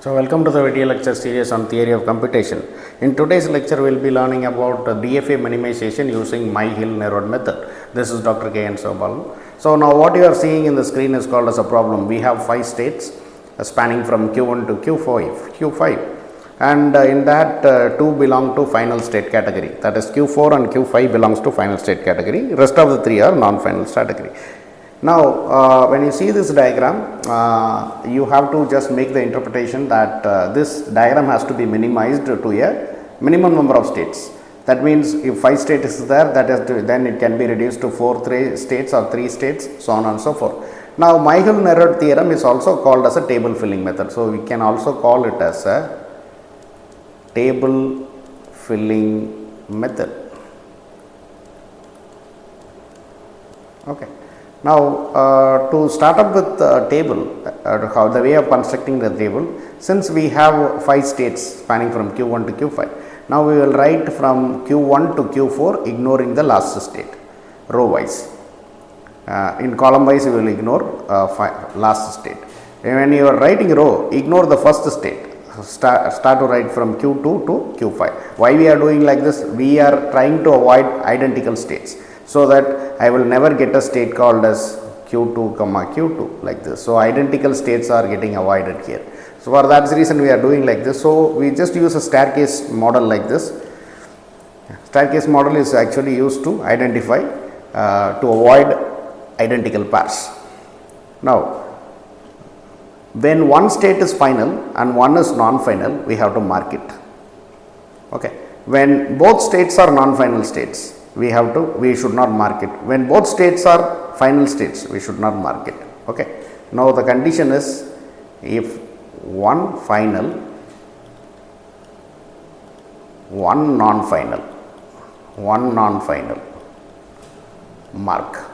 So, welcome to the video lecture series on theory of computation. In today's lecture, we will be learning about DFA minimization using Myhill nerode method. This is Dr.K.N.Sivabalan. So, now what you are seeing in the screen is called as a problem. We have 5 states spanning from Q1 to Q5 and in that 2 belong to final state category, that is Q4 and Q5 belongs to final state category, rest of the 3 are non-final category. Now, when you see this diagram, you have to just make the interpretation that this diagram has to be minimized to a minimum number of states. That means, if 5 states is there, then it can be reduced to 3 states or 3 states, so on and so forth. Now, Myhill nerode theorem is also called as a table filling method. So, we can also call it as a table filling method. Okay. Now, to start up with the table, how the way of constructing the table, since we have 5 states spanning from Q1 to Q5, now we will write from Q1 to Q4 ignoring the last state, row wise. In column wise, we will ignore last state. And when you are writing row, ignore the first state. Start to write from Q2 to Q5. Why we are doing like this? We are trying to avoid identical states, so that I will never get a state called as Q2 comma Q2 like this. So, identical states are getting avoided here. So, for that reason we are doing like this. So, we just use a staircase model like this. Staircase model is actually used to identify to avoid identical pairs. Now, when one state is final and one is non-final, we have to mark it. Okay. When both states are non-final states, we should not mark it. When both states are final states, we should not mark it. Okay. Now, the condition is, if one final, one non-final, mark.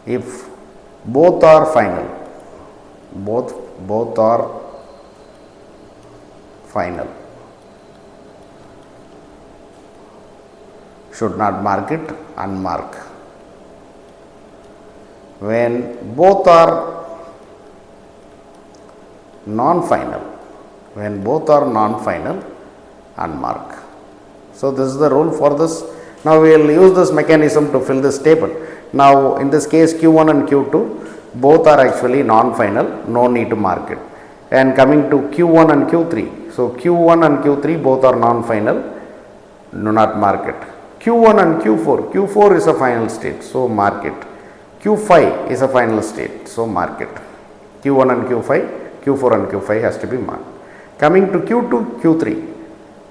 If both are final, both are final, should not mark it, unmark. When both are non-final, unmark. So, this is the rule for this. Now, we will use this mechanism to fill this table. Now, in this case Q1 and Q2 both are actually non-final, no need to mark it. And coming to Q1 and Q3, so Q1 and Q3 both are non-final, do not mark it. Q1 and Q4 is a final state, so mark it. Q5 is a final state, so mark it. Q1 and Q4 and Q5 has to be marked. Coming to Q2, Q3,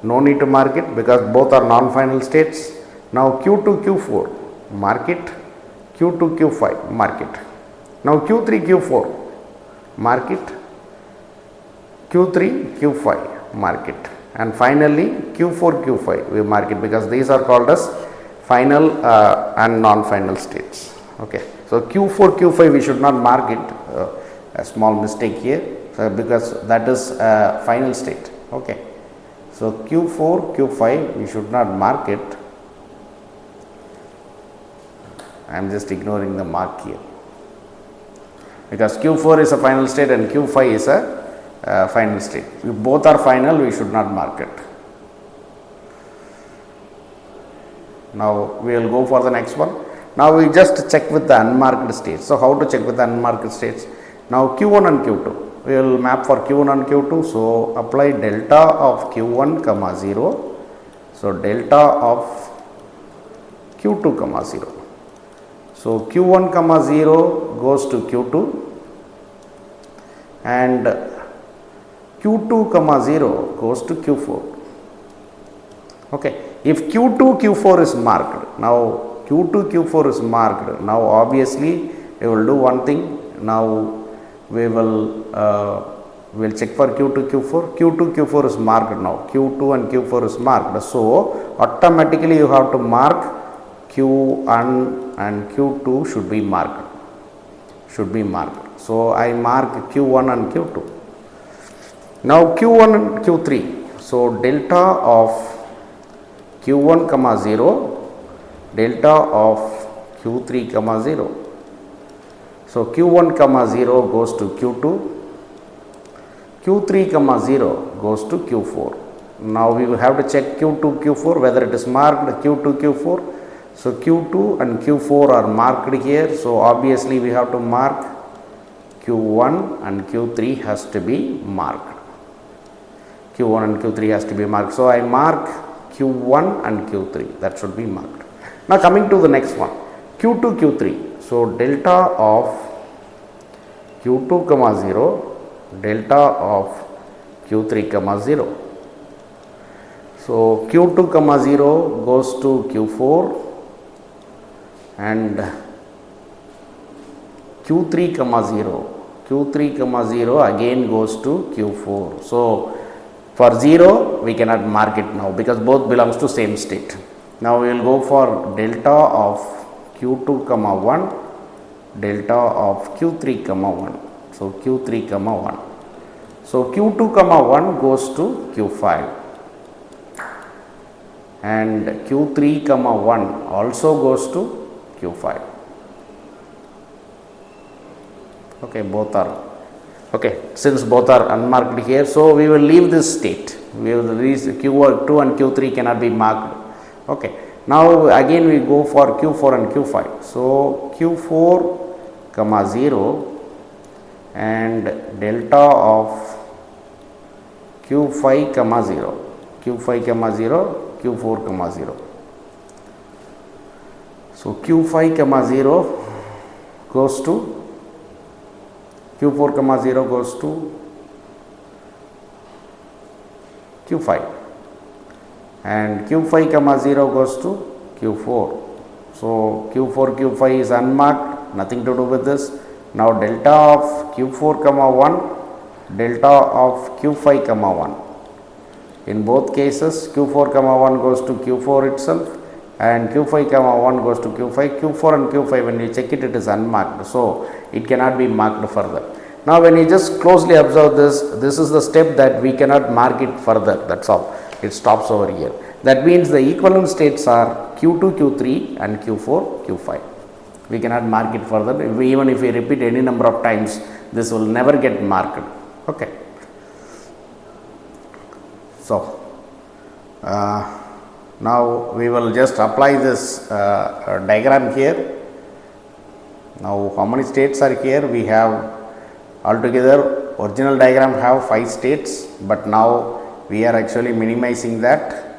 no need to mark it because both are non-final states. Now, Q2, Q4, mark it. Q2, Q5, mark it. Now, Q3, Q4, mark it. Q3, Q5, mark it. And finally, Q4, Q5, we mark it because these are called as final and non-final states. Okay. So, Q4, Q5 we should not mark it, a small mistake here, because that is a final state. Okay. So, Q4, Q5 we should not mark it. I am just ignoring the mark here, because Q4 is a final state and Q5 is a final state. If both are final, we should not mark it. Now, we will go for the next one. Now, we just check with the unmarked states. So, how to check with the unmarked states? Now, Q1 and Q2, we will map for Q1 and Q2. So, apply delta of Q1 comma 0. So, delta of Q2 comma 0. So, Q1 comma 0 goes to Q2 and Q2 comma 0 goes to Q4. Okay. If Q2 Q4 is marked, now Q2 Q4 is marked, now obviously we will do one thing. Now, we will we'll check for Q2 Q4. Q2 Q4 is marked now. Q2 and Q4 is marked. So, automatically you have to mark Q1 and Q2 should be marked. So, I mark Q1 and Q2. Now, Q1 and Q3. So, delta of Q1 comma 0, delta of Q3 comma 0. So, Q1 comma 0 goes to Q2, Q3 comma 0 goes to Q4. Now, we will have to check Q2, Q4 whether it is marked Q2, Q4. So, Q2 and Q4 are marked here. So, obviously, we have to mark Q1 and Q3 has to be marked. Q1 and Q3 has to be marked. So, I mark Q1 and Q3, that should be marked. Now, coming to the next one, Q2, Q3. So, delta of Q2 comma 0, delta of Q3 comma 0. So, Q2 comma 0 goes to Q4 and Q3 comma 0, Q3 comma 0 again goes to Q4. So, for 0 we cannot mark it now because both belongs to same state. Now, we will go for delta of Q2 comma 1, delta of Q3 comma 1. So, Q3 comma 1. So, Q2 comma 1 goes to Q5 and Q3 comma 1 also goes to Q5. Okay, both are okay. Since both are unmarked here, so we will leave this state. We will reach Q2 and Q3 cannot be marked. Okay. Now, again we go for Q4 and Q5. So, Q4 comma 0 and delta of Q5 comma 0, Q5 comma 0, Q4 comma 0. So, Q5 comma 0 goes to Q4 comma 0 goes to Q5 and Q5 comma 0 goes to Q4. So, Q4 Q5 is unmarked, nothing to do with this. Now, delta of Q4 comma 1, delta of Q5 comma 1. In both cases Q4 comma 1 goes to Q4 itself and Q5 comma 1 goes to Q5. Q4 and Q5 when you check it, it is unmarked. So, it cannot be marked further. Now, when you just closely observe this, this is the step that we cannot mark it further, that is all, it stops over here. That means the equivalent states are Q2, Q3 and Q4, Q5. We cannot mark it further, even if we repeat any number of times, this will never get marked. Okay. So, now we will just apply this diagram here. Now, how many states are here? We have altogether original diagram have 5 states, but now we are actually minimizing that.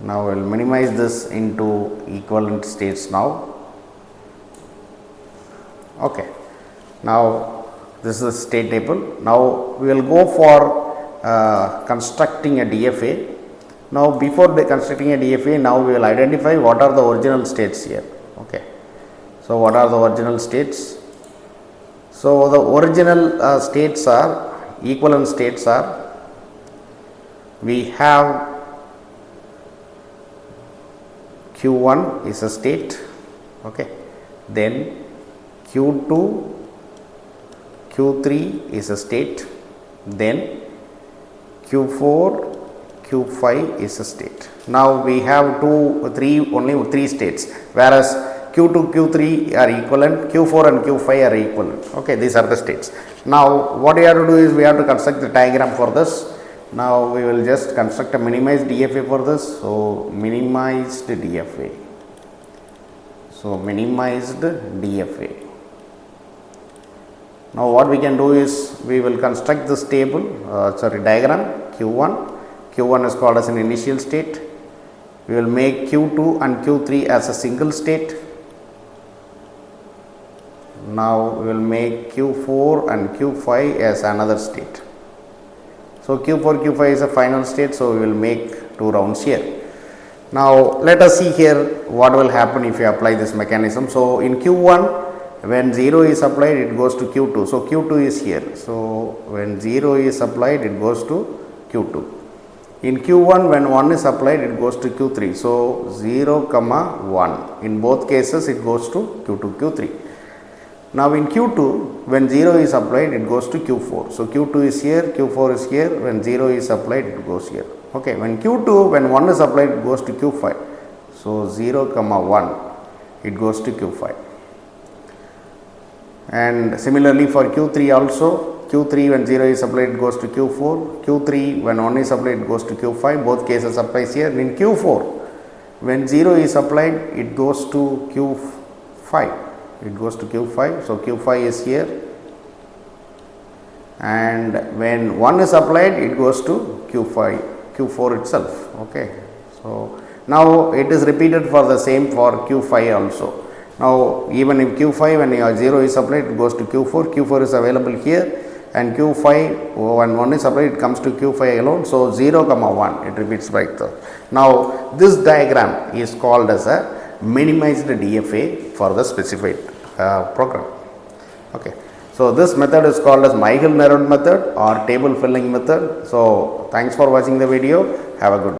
Now, we will minimize this into equivalent states now. Okay. Now, this is the state table. Now, we will go for constructing a DFA. Now, before constructing a DFA, now we will identify what are the original states here. Okay. So, what are the original states? So, the original states are, equivalent states are, we have Q1 is a state, okay. Then Q2, Q3 is a state, then Q4, Q5 is a state. Now, we have only 3 states, whereas Q2, Q3 are equivalent, Q4 and Q5 are equivalent. Okay, these are the states. Now, what we have to do is we have to construct the diagram for this. Now, we will just construct a minimized DFA for this. So, minimized DFA. So, minimized DFA. Now, what we can do is we will construct this table, diagram Q1. Q1 is called as an initial state. We will make Q2 and Q3 as a single state. Now, we will make Q4 and Q5 as another state. So, Q4, Q5 is a final state. So, we will make 2 rounds here. Now, let us see here what will happen if you apply this mechanism. So, in Q1, when 0 is applied, it goes to Q2. So, Q2 is here. So, when 0 is applied, it goes to Q2. In Q1, when 1 is applied, it goes to Q3. So, 0 comma 1. In both cases, it goes to Q2, Q3. Now, in Q2, when 0 is applied, it goes to Q4. So, Q2 is here, Q4 is here. When 0 is applied, it goes here. Okay. When Q2, when 1 is applied, it goes to Q5. So, 0 comma 1. it goes to Q5. And similarly for Q3 also, Q3 when 0 is supplied it goes to Q4, Q3 when 1 is supplied it goes to Q5, both cases applies here. In Q4 when 0 is applied it goes to Q5, it goes to Q5, so Q5 is here, and when 1 is applied it goes to Q4 itself. Okay. So now it is repeated for the same for Q5 also. Now even in Q5 when your 0 is applied it goes to Q4, Q4 is available here, and Q5 when 1 is applied it comes to Q5 alone. So 0 comma 1 it repeats like that. Now this diagram is called as a minimized DFA for the specified program. Okay. So this method is called as Myhill nerode method or table filling method. So thanks for watching the video. Have a good day.